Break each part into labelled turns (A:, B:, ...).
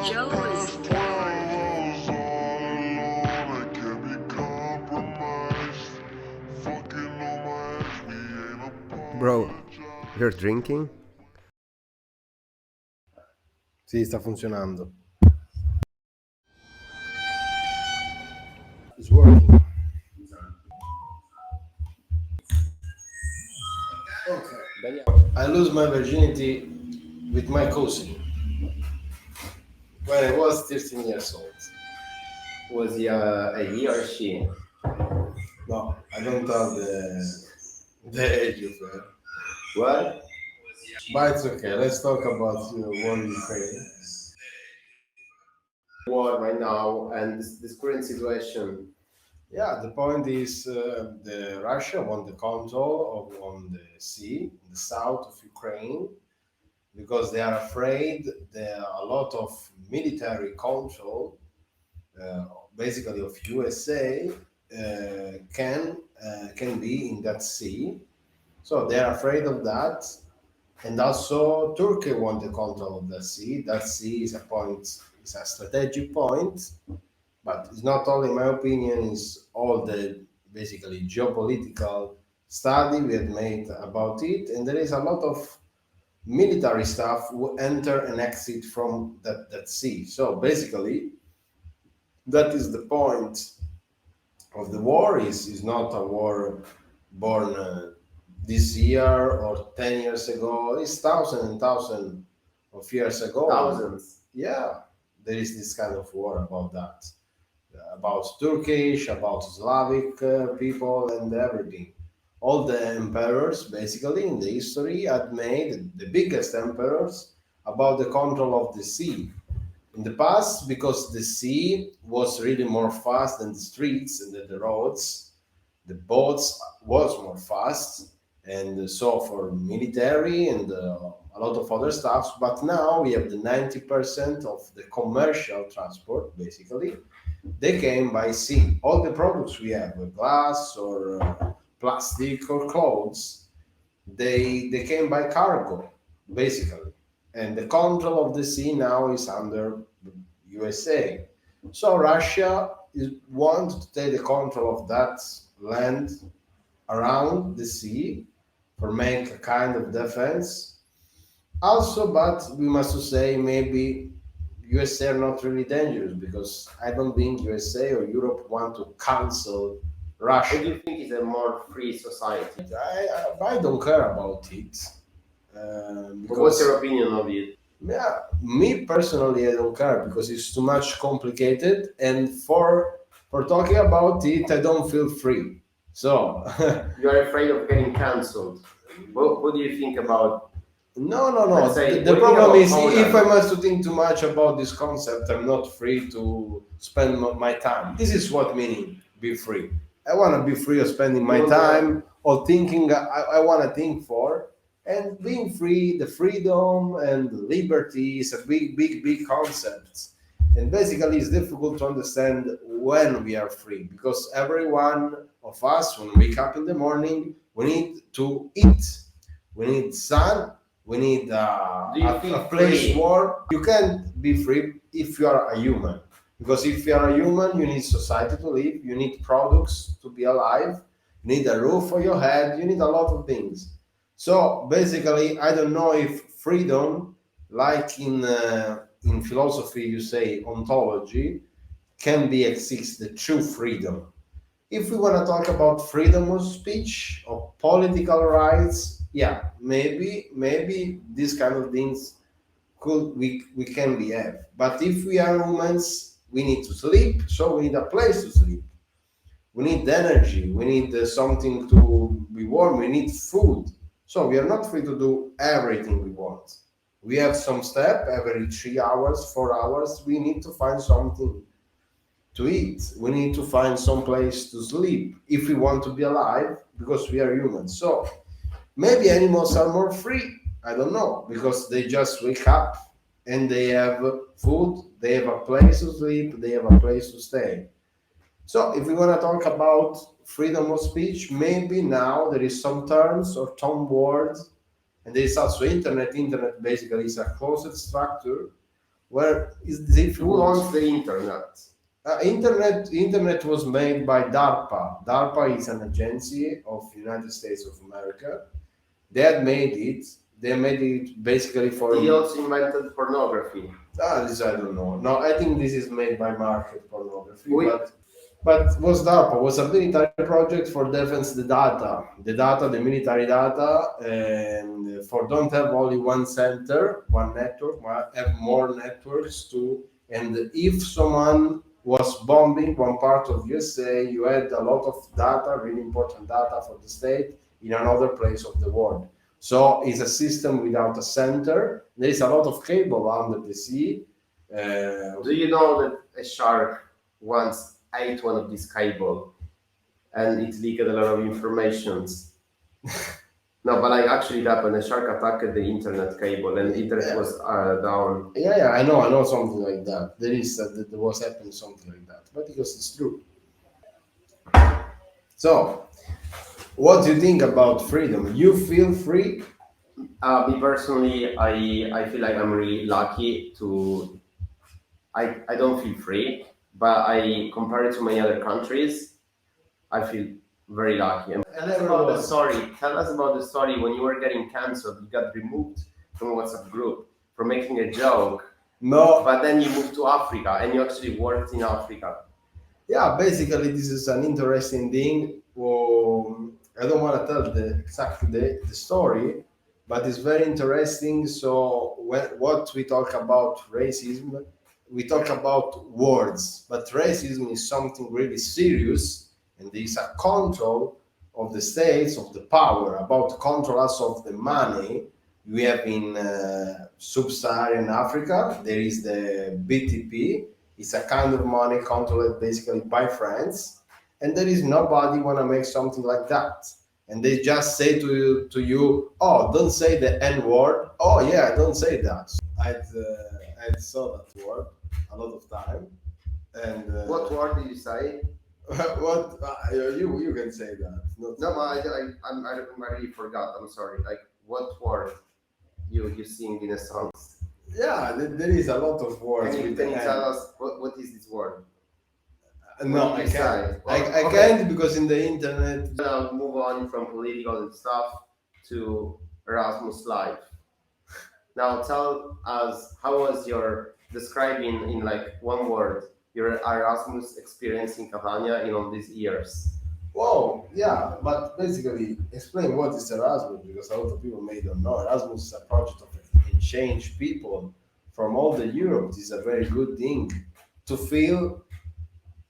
A: Joe was born.
B: Bro, you're drinking?
C: Sì, sta funzionando. It's working. Okay. I lose my virginity with my cousin when I was 13 years old.
D: Was he or she?
C: No, I don't have the age of her.
D: What?
C: But it's okay. Let's talk about war in Ukraine.
D: War right now and this current situation.
C: Yeah, the point is the Russia won the control of on the sea, in the south of Ukraine, because they are afraid there are a lot of military control, basically of USA, can be in that sea. So they are afraid of that, and also Turkey want the control of the sea. That sea is a point, is a strategic point, but it's not only my opinion. It's all the basically geopolitical study we had made about it, and there is a lot of military stuff who enter and exit from that sea. So basically, that is the point of the war. Is not a war born this year or 10 years ago. It's thousand and thousand of years ago.
D: Thousands.
C: Yeah, there is this kind of war about that, about Turkish, about Slavic people and everything. All the emperors, basically, in the history had made the biggest emperors about the control of the sea. In the past, because the sea was really more fast than the streets and the roads, the boats was more fast, and so for military and a lot of other stuff. But now we have the 90% of the commercial transport, basically, they came by sea. All the products we have, glass or plastic or clothes, they came by cargo, basically. And the control of the sea now is under USA. So Russia is wants to take the control of that land around the sea for make a kind of defense. Also, but we must say maybe USA are not really dangerous, because I don't think USA or Europe want to cancel
D: What do
C: Russia.
D: you think is a more free society?
C: I don't care about it,
D: But what's
C: because
D: your opinion of it?
C: yeah, me personally, I don't care because it's too much complicated, and for talking about it, I don't feel free. So
D: You are afraid of getting cancelled. What do you think about?
C: no.
D: Let's say,
C: The
D: what do you think
C: problem
D: about
C: is if
D: Poland?
C: I must to think too much about this concept, I'm not free to spend my time. This is what meaning be free. I want to be free of spending my
D: You want to-
C: time or thinking I want to think for. And being free, the freedom and liberty is a big concept. And basically, it's difficult to understand when we are free, because every one of us, when we wake up in the morning, we need to eat, we need sun, we need
D: Do you
C: a
D: feel
C: place
D: free?
C: warm. You can't be free if you are a human, because if you are a human, you need society to live, you need products to be alive, you need a roof for your head, you need a lot of things. So basically, I don't know if freedom, like in philosophy, you say ontology, can be exist the true freedom. If we want to talk about freedom of speech or political rights, yeah, maybe these kind of things could we can be have. But if we are humans, we need to sleep, so we need a place to sleep. We need energy. We need something to be warm. We need food. So we are not free to do everything we want. We have some step every 3 hours, 4 hours. We need to find something to eat. We need to find some place to sleep if we want to be alive, because we are humans. So maybe animals are more free. I don't know, because they just wake up and they have food, they have a place to sleep, they have a place to stay. So if we want to talk about freedom of speech, maybe now there is some terms or some words, and there is also internet. Internet basically is a closed structure. where is
D: Who
C: difficult.
D: owns the internet?
C: Internet was made by DARPA. DARPA is an agency of United States of America. They had made it. They made it basically for.
D: He also invented pornography.
C: This I don't know. No, I think this is made by market pornography.
D: We-
C: But was DARPA was a military project for defense the data, the military data, and for don't have only one center, one network, have more networks too. And if someone was bombing one part of USA, you had a lot of data, really important data for the state in another place of the world. So it's a system without a center. There is a lot of cable under the sea.
D: Do you know that a shark once ate one of these cable and it leaked a lot of informations? No, but like actually it happened. A shark attacked the internet cable and internet was down.
C: Yeah, I know something like that. There was happening something like that, but because it's true. So, what do you think about freedom? You feel free?
D: Me personally, I feel like I'm really lucky to. I don't feel free, but I compare it to many other countries. I feel very lucky. And tell us about the story. Tell us about the story when you were getting cancelled. You got removed from a WhatsApp group for making a joke.
C: No,
D: But then you moved to Africa and you actually worked in Africa.
C: yeah, basically this is an interesting thing. I don't want to tell the story, but it's very interesting. So what we talk about racism, we talk about words, but racism is something really serious, and there is a control of the states, of the power, about control also of the money. We have in sub-Saharan Africa, there is the BTP. It's a kind of money controlled basically by France, and there is nobody want to make something like that. And they just say to you, oh, don't say the N word. Oh yeah, don't say that. I saw that word a lot of time. And
D: What word did you say?
C: what you can say that.
D: No, I really forgot. I'm sorry. Like what word you sing in a song?
C: Yeah, there is a lot of words.
D: Can you
C: with N.
D: tell us what is this word?
C: No,
D: What
C: I
D: did you
C: can't.
D: say?
C: I
D: Okay.
C: can't because in the internet.
D: Now move on from political stuff to Erasmus life. Now tell us how was your describing in like one word your Erasmus experience in Catania in all these years.
C: Wow, yeah, but basically explain what is Erasmus because a lot of people may don't know. Erasmus is a project of exchange people from all the Europe. This is a very good thing to feel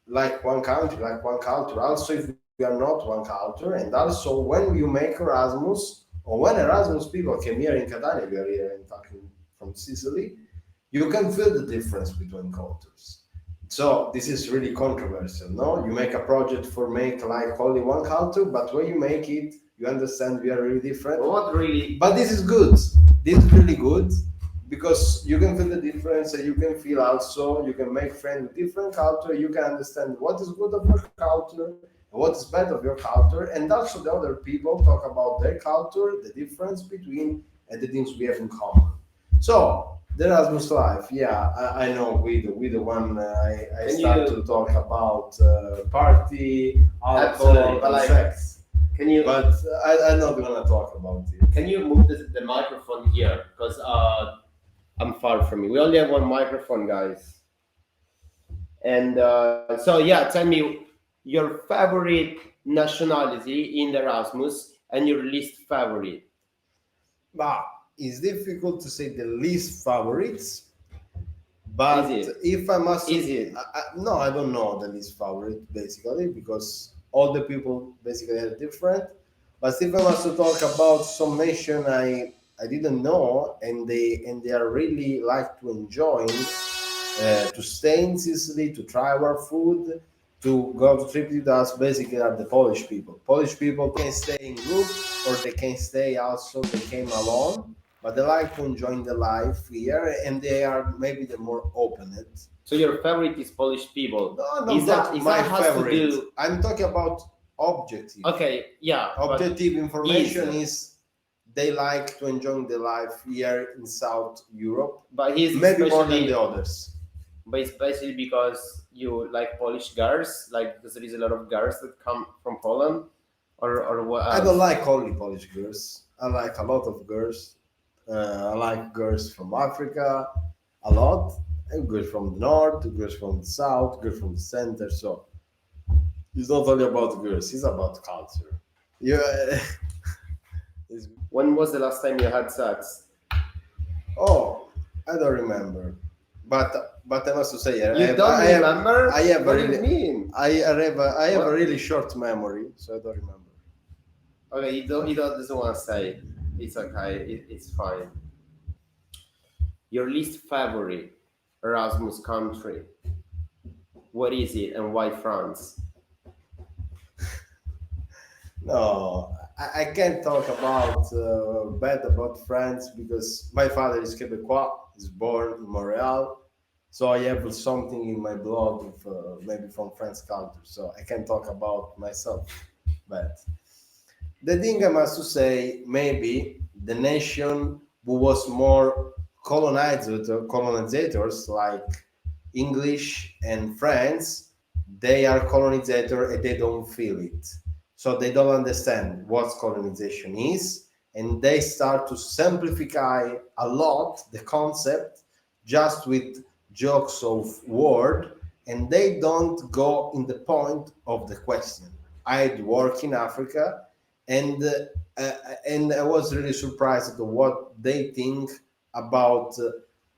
C: like one country, like one culture. Also, if we are not one culture, and also when you make Erasmus or when Erasmus people came here in Catania, we are here in talking from Sicily, you can feel the difference between cultures. So this is really controversial, no? You make a project for make like only one culture, but when you make it, you understand we are really different.
D: What really?
C: But this is good. This is really good because you can feel the difference and you can feel also, you can make friends with different culture, you can understand what is good of your culture and what is bad of your culture, and also the other people talk about their culture, the difference between and the things we have in common. So the Erasmus life, yeah, I know we the one I
D: Can
C: start
D: you-
C: to talk about party, alcohol,
D: Absolutely, but
C: and
D: like-
C: sex.
D: Can you
C: But I'm not gonna talk about it.
D: can you move the microphone here because I'm far from you. We only have one microphone, guys. And so yeah, tell me your favorite nationality in the Erasmus and your least favorite.
C: But it's difficult to say the least favorites. But
D: Is it?
C: if I must,
D: Is it?
C: no, I don't know the least favorite basically because all the people basically are different. But if I must to talk about some nation I didn't know and they are really like to enjoy to stay in Sicily, to try our food, to go to trip with us, basically are the Polish people. Polish people can stay in group or they can stay also, they came alone, but they like to enjoy the life here and they are maybe the more open.
D: So your favorite is Polish people.
C: No,
D: Is that-
C: not
D: is
C: my
D: that has to
C: favorite.
D: do-
C: I'm talking about objective.
D: Okay, yeah. but
C: Objective information
D: easy.
C: is they like to enjoy the life here in South Europe,
D: But he's
C: maybe more than
D: especially,
C: the others.
D: but especially because you like Polish girls, like because there is a lot of girls that come from Poland, or what
C: I don't
D: else?
C: like only Polish girls. I like a lot of girls. I like girls from Africa a lot, and girls from the north, girls from the south, girls from the center. So it's not only about girls; it's about culture. Yeah, it's,
D: When was the last time you had sex?
C: oh, I don't remember, but I must say,
D: You don't remember?
C: I have a
D: What do you
C: really,
D: mean?
C: I have a
D: What?
C: really short memory, so I don't remember.
D: Okay, you don't doesn't want to say. It's okay. It's fine. Your least favorite Erasmus country. What is it and why France?
C: No, I can't talk about bad about France because my father is Quebecois, is born in Montreal, so I have something in my blood of, maybe from French culture. So I can talk about myself, but the thing I must to say, maybe the nation who was more colonizators like English and France, they are colonizator and they don't feel it. So they don't understand what colonization is, and they start to simplify a lot the concept just with jokes of word, and they don't go in the point of the question. I'd work in Africa, and uh, and I was really surprised at what they think about,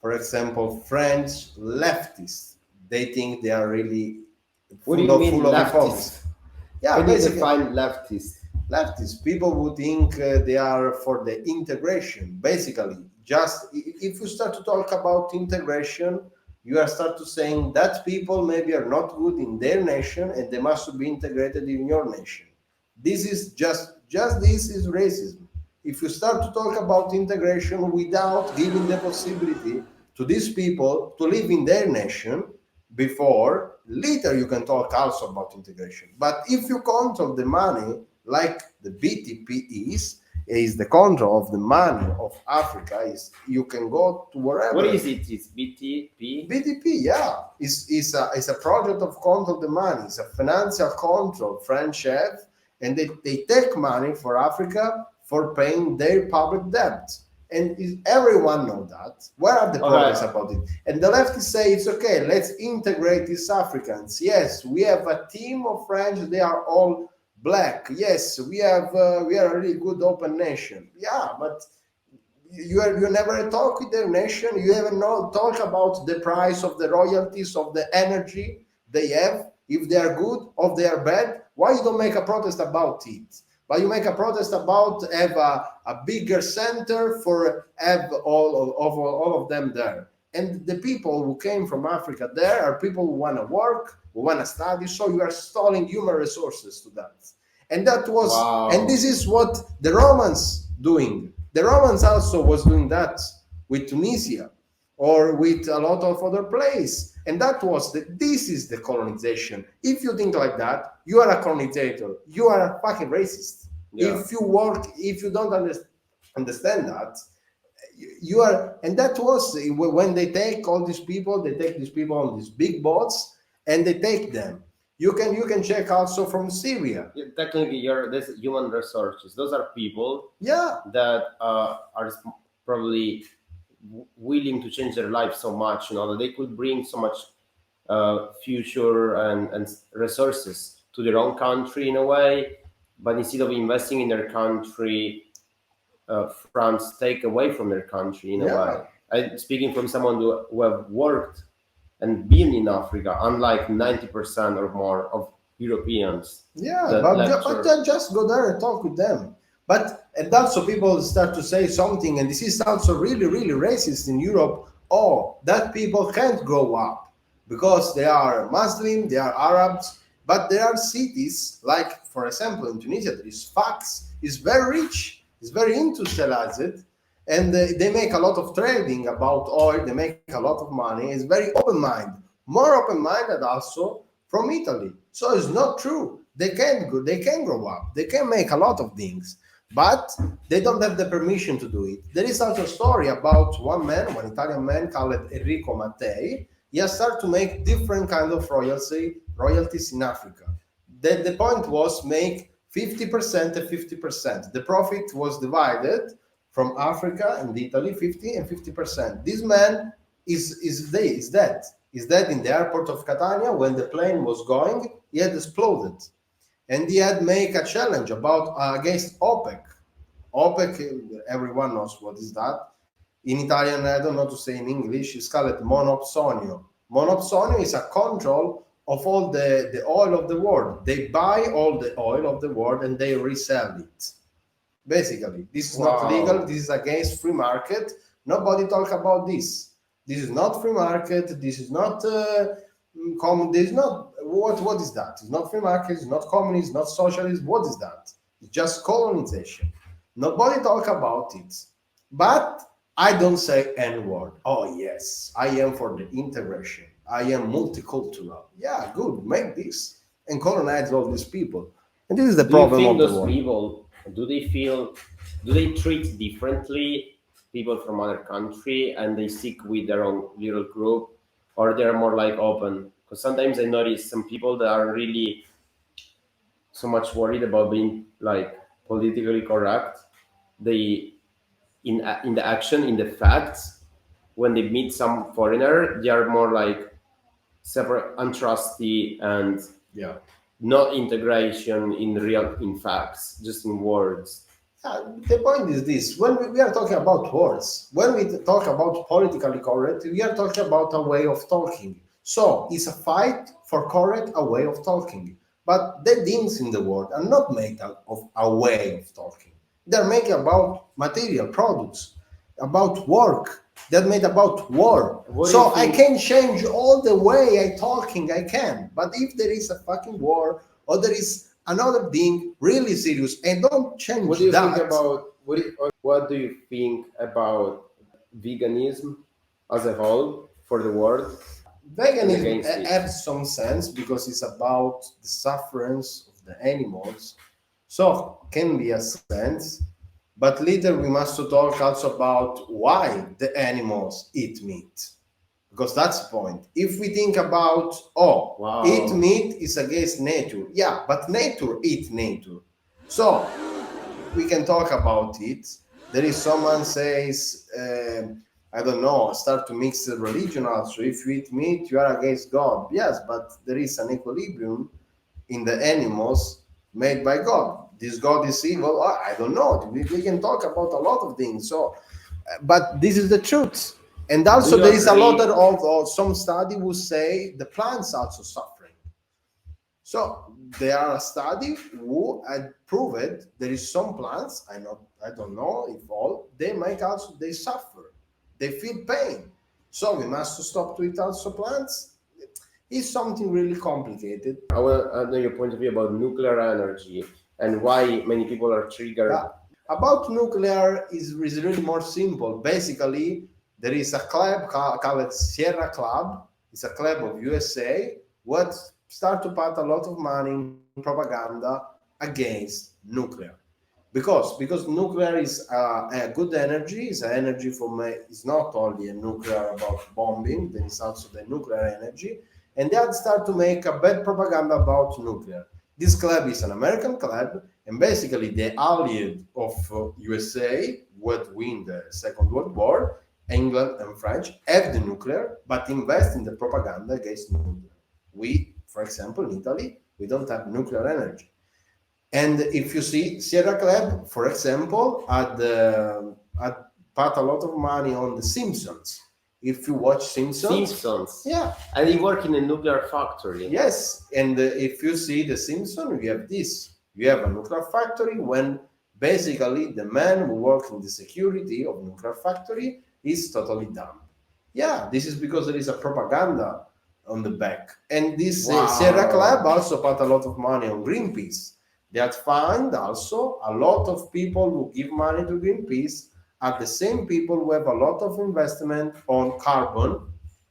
C: for example, French leftists. They think they are really
D: What do you mean
C: full of hypocrisy.
D: leftist?
C: Yeah,
D: Can you
C: basically,
D: define leftist?
C: leftists, people who think they are for the integration. Basically, just if you start to talk about integration, you are start to saying that people maybe are not good in their nation and they must be integrated in your nation. This is just this is racism. If you start to talk about integration without giving the possibility to these people to live in their nation, before later you can talk also about integration. But if you control the money like the BTP is the control of the money of Africa, is you can go to
D: What
C: wherever.
D: is it? It's BTP.
C: BTP, yeah, is a project of control the money. It's a financial control French have, and they take money for Africa for paying their public debt. And everyone know that. Where are the problems
D: Okay.
C: about it? And the leftists say it's okay. Let's integrate these Africans. Yes, we have a team of French. They are all black. Yes, we are a really good open nation. Yeah, but you never talk with their nation. You ever know talk about the price of the royalties of the energy they have, if they are good or they are bad. Why you don't make a protest about it? But you make a protest about have a bigger center for have all of them there. And the people who came from Africa there are people who want to work, who want to study. So you are stalling human resources to that. And that was, and
D: Wow.
C: this is what the Romans doing. The Romans also was doing that with Tunisia or with a lot of other places. And that was this is the colonization. If you think like that, you are a colonizer. You are a fucking racist.
D: Yeah.
C: If you work, if you don't understand that, you are, and that was when they take all these people, they take these people on these big boats and they take them. You can check also from Syria.
D: Yeah, technically, there's human resources. Those are people
C: Yeah,
D: that are probably willing to change their life so much, that they could bring so much future and resources to their own country in a way. But instead of investing in their country, France take away from their country in a way.
C: yeah.
D: Speaking from someone who have worked and been in Africa, unlike 90% or more of Europeans
C: Yeah,
D: that
C: but
D: lecture.
C: just go there and talk with them. But and also people start to say something, and this is also really racist in Europe. Oh, that people can't grow up because they are Muslim, they are Arabs, but there are cities like, for example, in Tunisia, there is Fax, is very rich, is very industrialized, and they make a lot of trading about oil. They make a lot of money. It's very open-minded, more open-minded also from Italy. So it's not true. They can go, they can grow up. They can make a lot of things. but they don't have the permission to do it. There is also a story about one Italian man called Enrico Mattei. He has started to make different kind of royalties in Africa. The point was make 50% and 50%. The profit was divided from Africa and Italy, 50 and 50%. This man is dead. Is dead in the airport of Catania. When the plane was going, he had exploded, and he had make a challenge about against OPEC. OPEC, everyone knows what is that. In Italian, I don't know to say in English, it's called monopsonio. Monopsonio is a control of all the oil of the world. They buy all the oil of the world and they resell it. Basically, this is not legal. This is against free market. Nobody talk about this. This is not free market. This is not common. This is not what is that? It's not free market. It's not communism. It's not socialism. What is that? It's just colonization. Nobody talk about it. But I don't say N word. Oh yes, I am for the integration. I am multicultural. Yeah, good. Make this and colonize all these people. And this is the
D: Do you
C: problem
D: think
C: of the
D: those
C: world.
D: people do they treat differently people from other country and they stick with their own little group, or they're more like open? Because sometimes I notice some people that are really so much worried about being like politically correct. They in the action, in the facts, when they meet some foreigner, they are more like separate, untrusty, and
C: Yeah.
D: not integration in real in facts, just in words.
C: The point is this: when we are talking about words, when we talk about politically correct, we are talking about a way of talking. So it's a fight for correct a way of talking. But the things in the world are not made out of a way of talking. They're made about material products, about work. They're made about war.
D: What do
C: So
D: you
C: I
D: think?
C: can change all the way I talking. I can. But if there is a fucking war or there is another thing really serious, and don't change
D: What do you
C: that.
D: think about what do you think about veganism as a whole for the world?
C: Veganism
D: Against it.
C: has some sense because it's about the sufferance of the animals. So can be a sense, but later we must talk also about why the animals eat meat. Because that's the point. If we think about,
D: Wow.
C: eat meat is against nature. Yeah, but nature eat nature. So we can talk about it. There is someone says, I don't know, start to mix the religion also. If you eat meat, you are against God. Yes, but there is an equilibrium in the animals made by God. This God is evil. I don't know. We can talk about a lot of things. So, but this is the truth. And also,
D: Do you
C: there is a lot
D: agree?
C: of some study who say the plants also suffering. So there are a study who had proved there is some plants, I don't know if all, they make also they suffer. They feel pain. So we must stop to eat also plants. It's something really complicated.
D: I want to know your point of view about nuclear energy and why many people are triggered.
C: Yeah. About nuclear is really more simple. Basically, there is a club called Sierra Club. It's a club of USA what start to put a lot of money in propaganda against nuclear. Because nuclear is a good energy. It's an energy from it's not only a nuclear about bombing. There is also the nuclear energy, and they had start to make a bad propaganda about nuclear. This club is an American club, and basically the allied of USA would win the Second World War. England and French have the nuclear, but invest in the propaganda against nuclear. We, for example, in Italy, we don't have nuclear energy. And if you see Sierra Club, for example, had put a lot of money on the Simpsons. If you watch
D: Simpsons.
C: yeah,
D: And they work in a nuclear factory.
C: yes. And if you see the Simpsons, you have this. You have a nuclear factory when basically the man who works in the security of nuclear factory is totally dumb. Yeah, this is because there is a propaganda on the back. And this
D: Wow.
C: Sierra Club also put a lot of money on Greenpeace. They had found also a lot of people who give money to Greenpeace are the same people who have a lot of investment on carbon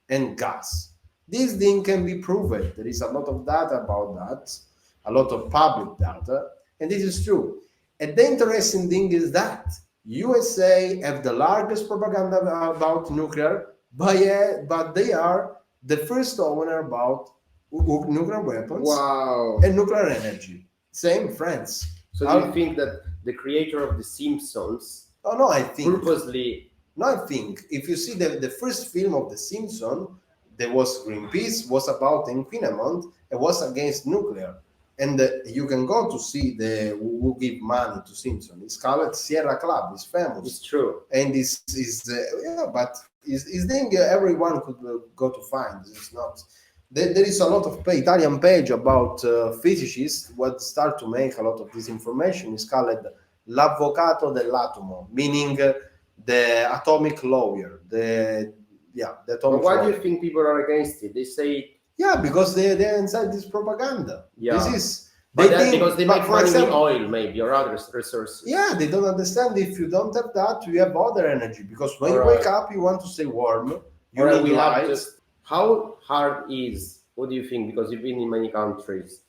C: and gas. This thing can be proven. There is a lot of data about that, a lot of public data, and this is true. And the interesting thing is that USA have the largest propaganda about nuclear, but they are the first owner about nuclear weapons
D: Wow.
C: and nuclear energy. Same France.
D: So do you think that the creator of The Simpsons
C: Oh no, I think.
D: purposely?
C: No, I think if you see the first film of The Simpsons, there was Greenpeace, was about environment, and was against nuclear. And you can go to see the who give money to Simpson. It's called Sierra Club. It's famous.
D: It's true.
C: And this is yeah, but is thing everyone could go to find. It's not. There is a lot of Italian page about physicists what start to make a lot of this information. It's called l'avvocato dell'atomo, meaning the atomic lawyer. The
D: But
C: atomic
D: why do
C: lawyer.
D: you think people are against it? They say
C: Yeah, because they're inside this propaganda.
D: Yeah.
C: This is
D: but
C: think,
D: because they
C: but
D: make
C: for
D: money in
C: example,
D: oil, maybe, or other resources.
C: yeah, they don't understand if you don't have that, you have other energy. Because when you
D: Alright.
C: wake up, you want to stay warm. You
D: Alright,
C: need
D: we have
C: light.
D: just how hard is, what do you think, because you've been in many countries,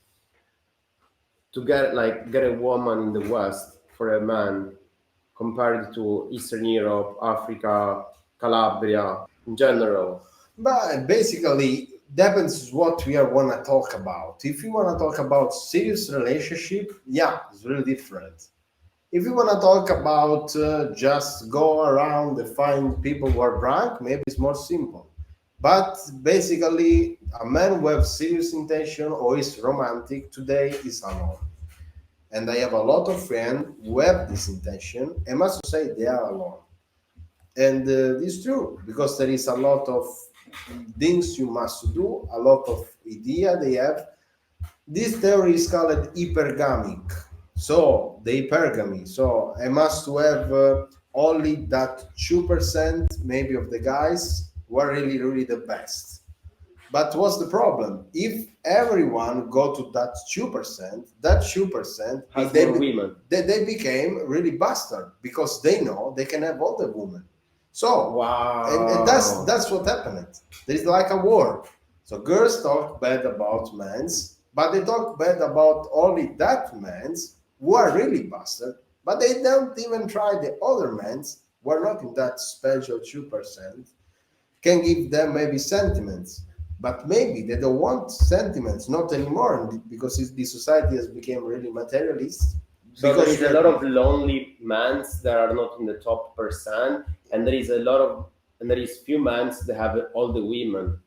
D: to get a woman in the West for a man compared to Eastern Europe, Africa, Calabria in general?
C: But basically, depends what we are want to talk about. If you want to talk about serious relationship, yeah, it's really different. If you want to talk about just go around and find people who are drunk, maybe it's more simple. But basically, a man who has serious intention or is romantic today is alone. And I have a lot of friends who have this intention, and must say they are alone. And it's true because there is a lot of things you must do, a lot of idea they have. This theory is called hypergamic. So the hypergamy. So I must have only that 2% maybe of the guys who are really really the best. But what's the problem? If everyone go to that 2%,
D: Has
C: they,
D: more women.
C: they became really bastard because they know they can have all the women. So
D: Wow.
C: and that's what happened. There is like a war. So girls talk bad about men's, but they talk bad about only that men's who are really bastard, but they don't even try the other men's who are not in that special 2%, can give them maybe sentiments. But maybe they don't want sentiments, not anymore, because the society has become really materialist.
D: So there
C: Because
D: is a lot of lonely mans that are not in the top percent, and there is few mans that have all the women.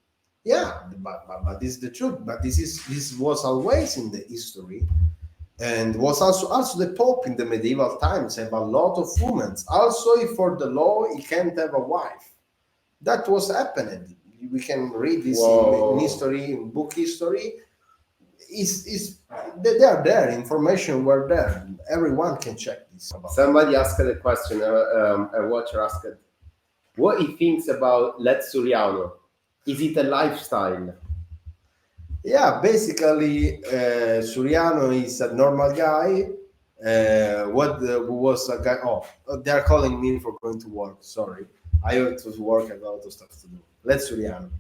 C: yeah, but this is the truth. But this was always in the history, and was also the Pope in the medieval times have a lot of women. Also, if for the law he can't have a wife, that was happening. We can read this in history, in book history. Is they are there. Information were there. Everyone can check this.
D: Somebody asked a question. A watcher asked, "What he thinks about Let's Suriano? Is it a lifestyle?"
C: Yeah, basically, Suriano is a normal guy. Who was a guy? Oh, they are calling me for going to work. Sorry, I have to work. I have a lot of stuff to do. Let's Suriano.